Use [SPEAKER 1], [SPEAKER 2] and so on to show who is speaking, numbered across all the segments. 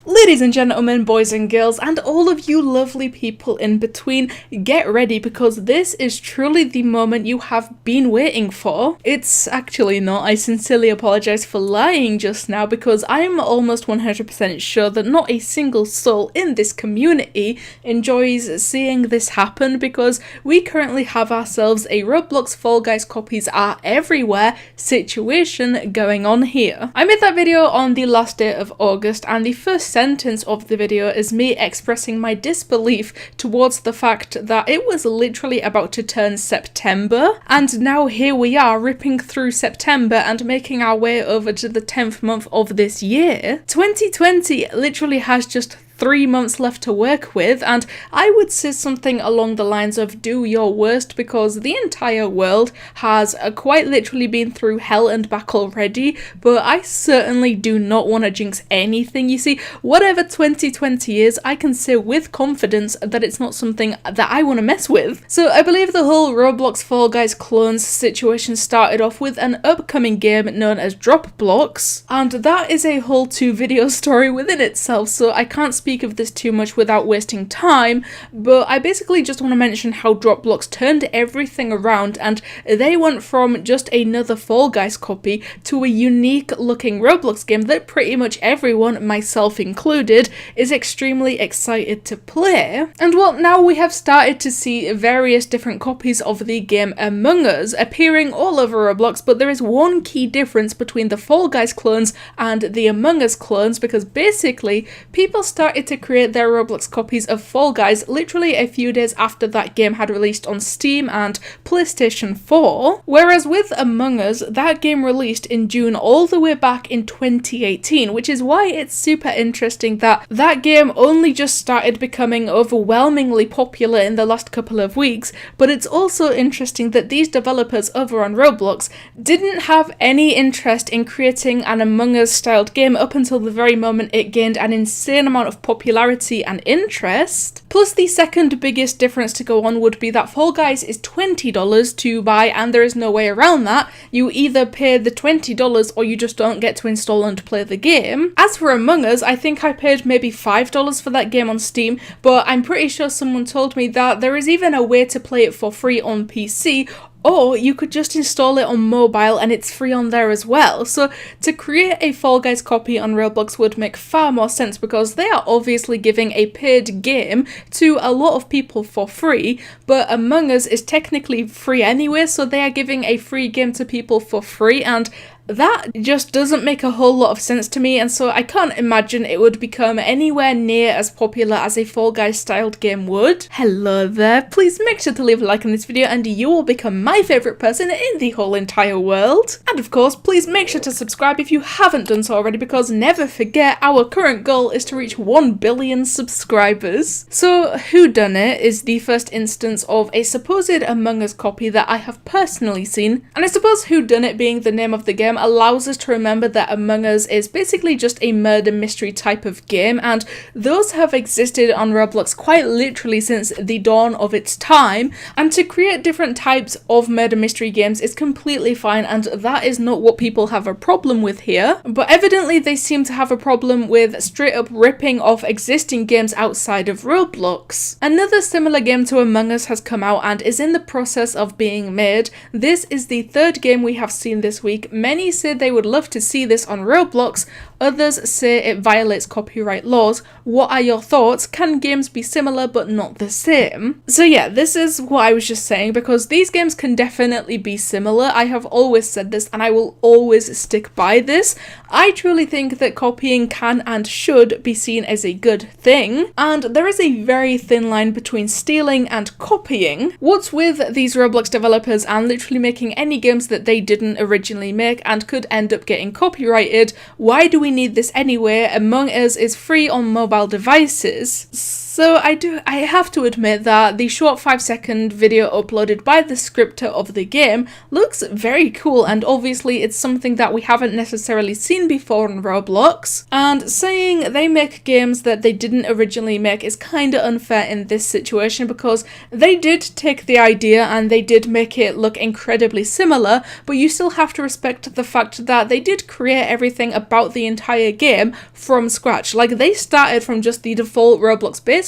[SPEAKER 1] Ladies and gentlemen, boys and girls, and all of you lovely people in between, get ready because this is truly the moment you have been waiting for. It's actually not. I sincerely apologize for lying just now because I'm almost 100% sure that not a single soul in this community enjoys seeing this happen because we currently have ourselves a Roblox Fall Guys copies are everywhere situation going on here. I made that video on the last day of August and the first sentence of the video is me expressing my disbelief towards the fact that it was literally about to turn September, and now here we are ripping through September and making our way over to the 10th month of this year. 2020 literally has just 3 months left to work with, and I would say something along the lines of do your worst because the entire world has quite literally been through hell and back already, but I certainly do not want to jinx anything. You see, whatever 2020 is, I can say with confidence that it's not something that I want to mess with. So I believe the whole Roblox Fall Guys clones situation started off with an upcoming game known as Roblox, and that is a whole 2-video story within itself, so I can't speak of this too much without wasting time, but I basically just want to mention how Roblox turned everything around and they went from just another Fall Guys copy to a unique looking Roblox game that pretty much everyone, myself included, is extremely excited to play. And well, now we have started to see various different copies of the game Among Us appearing all over Roblox, but there is one key difference between the Fall Guys clones and the Among Us clones, because basically people started to create their Roblox copies of Fall Guys literally a few days after that game had released on Steam and PlayStation 4, whereas with Among Us, that game released in June all the way back in 2018, which is why it's super interesting that that game only just started becoming overwhelmingly popular in the last couple of weeks, but it's also interesting that these developers over on Roblox didn't have any interest in creating an Among Us styled game up until the very moment it gained an insane amount of popularity and interest. Plus, the second biggest difference to go on would be that Fall Guys is $20 to buy, and there is no way around that. You either pay the $20 or you just don't get to install and play the game. As for Among Us, I think I paid maybe $5 for that game on Steam, but I'm pretty sure someone told me that there is even a way to play it for free on PC, or you could just install it on mobile and it's free on there as well. So to create a Fall Guys copy on Roblox would make far more sense because they are obviously giving a paid game to a lot of people for free, but Among Us is technically free anyway, so they are giving a free game to people for free, and that just doesn't make a whole lot of sense to me, and so I can't imagine it would become anywhere near as popular as a Fall Guys styled game would. Hello there, please make sure to leave a like on this video and you will become my favourite person in the whole entire world. And of course, please make sure to subscribe if you haven't done so already, because never forget our current goal is to reach 1 billion subscribers. So Whodunit is the first instance of a supposed Among Us copy that I have personally seen, and I suppose Whodunit being the name of the game allows us to remember that Among Us is basically just a murder mystery type of game, and those have existed on Roblox quite literally since the dawn of its time, and to create different types of murder mystery games is completely fine, and that is not what people have a problem with here, but evidently they seem to have a problem with straight up ripping off existing games outside of Roblox. Another similar game to Among Us has come out and is in the process of being made. This is the third game we have seen this week. Many said they would love to see this on Roblox, others say it violates copyright laws. What are your thoughts? Can games be similar but not the same? So yeah, this is what I was just saying, because these games can definitely be similar. I have always said this and I will always stick by this. I truly think that copying can and should be seen as a good thing, and there is a very thin line between stealing and copying. What's with these Roblox developers and literally making any games that they didn't originally make and could end up getting copyrighted? Why do we need this anyway? Among Us is free on mobile devices. So I have to admit that the short 5-second video uploaded by the scripter of the game looks very cool, and obviously it's something that we haven't necessarily seen before on Roblox, and saying they make games that they didn't originally make is kinda unfair in this situation because they did take the idea and they did make it look incredibly similar, but you still have to respect the fact that they did create everything about the entire game from scratch. Like, they started from just the default Roblox baseplate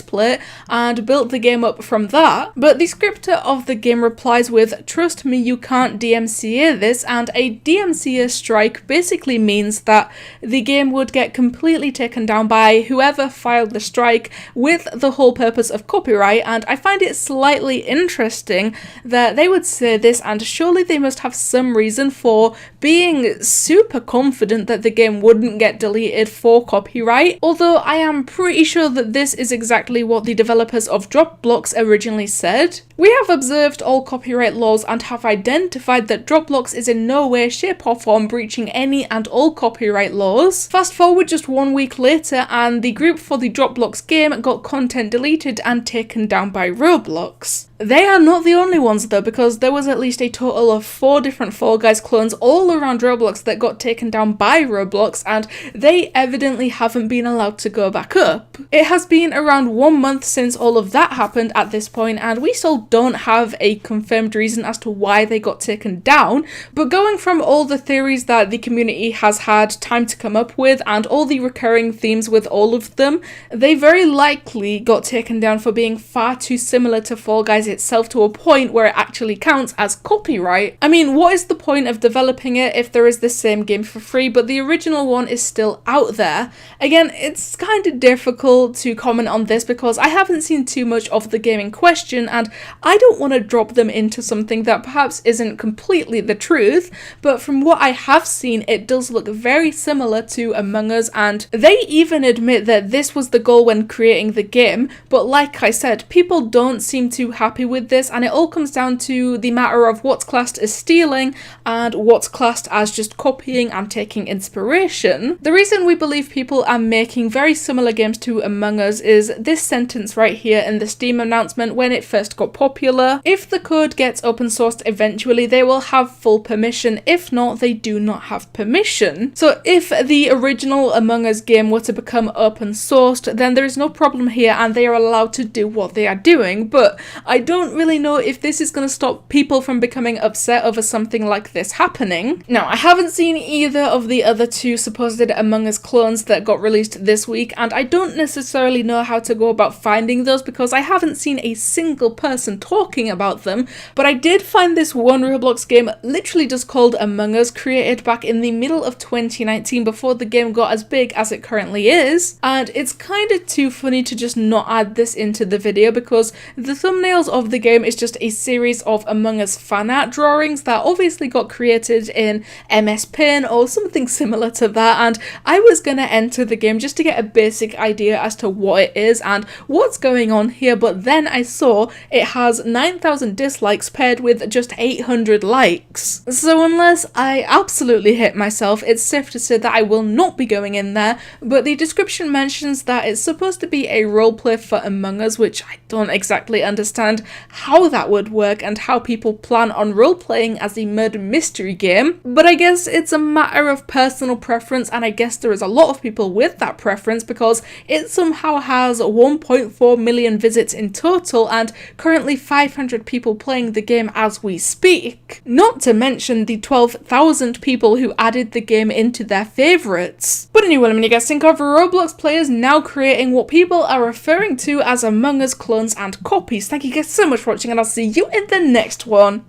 [SPEAKER 1] and built the game up from that, but the scripter of the game replies with, "Trust me, you can't DMCA this," and a DMCA strike basically means that the game would get completely taken down by whoever filed the strike with the whole purpose of copyright, and I find it slightly interesting that they would say this, and surely they must have some reason for being super confident that the game wouldn't get deleted for copyright, although I am pretty sure that this is exactly what the developers of Roblox originally said. "We have observed all copyright laws and have identified that Roblox is in no way, shape or form breaching any and all copyright laws." Fast forward just 1 week later and the group for the Roblox game got content deleted and taken down by Roblox. They are not the only ones though, because there was at least a total of 4 different Fall Guys clones all around Roblox that got taken down by Roblox, and they evidently haven't been allowed to go back up. It has been around 1 month since all of that happened at this point, and we still don't have a confirmed reason as to why they got taken down, but going from all the theories that the community has had time to come up with and all the recurring themes with all of them, they very likely got taken down for being far too similar to Fall Guys itself to a point where it actually counts as copyright. I mean, what is the point of developing it if there is the same game for free but the original one is still out there? Again, it's kind of difficult to comment on this because I haven't seen too much of the game in question, and I don't want to drop them into something that perhaps isn't completely the truth, but from what I have seen it does look very similar to Among Us, and they even admit that this was the goal when creating the game, but like I said, people don't seem too happy with this, and it all comes down to the matter of what's classed as stealing and what's classed as just copying and taking inspiration. The reason we believe people are making very similar games to Among Us is this sentence right here in the Steam announcement when it first got popular. If the code gets open sourced eventually, they will have full permission. If not, they do not have permission. So if the original Among Us game were to become open sourced, then there is no problem here and they are allowed to do what they are doing, but I don't really know if this is going to stop people from becoming upset over something like this happening. Now, I haven't seen either of the other 2 supposed Among Us clones that got released this week, and I don't necessarily know how to go about finding those because I haven't seen a single person talking about them, but I did find this one Roblox game literally just called Among Us, created back in the middle of 2019 before the game got as big as it currently is, and it's kind of too funny to just not add this into the video because the thumbnails of the game is just a series of Among Us fan art drawings that obviously got created in MS Paint or something similar to that, and I was gonna enter the game just to get a basic idea as to what it is and what's going on here, but then I saw it has 9,000 dislikes paired with just 800 likes. So unless I absolutely hit myself, it's safe to say that I will not be going in there, but the description mentions that it's supposed to be a roleplay for Among Us, which I don't exactly understand how that would work and how people plan on role-playing as a murder mystery game, but I guess it's a matter of personal preference, and I guess there is a lot of people with that preference because it somehow has 1.4 million visits in total and currently 500 people playing the game as we speak. Not to mention the 12,000 people who added the game into their favourites. But anyway, let me guess, think of Roblox players now creating what people are referring to as Among Us clones and copies. Thank you guys so much for watching, and I'll see you in the next one.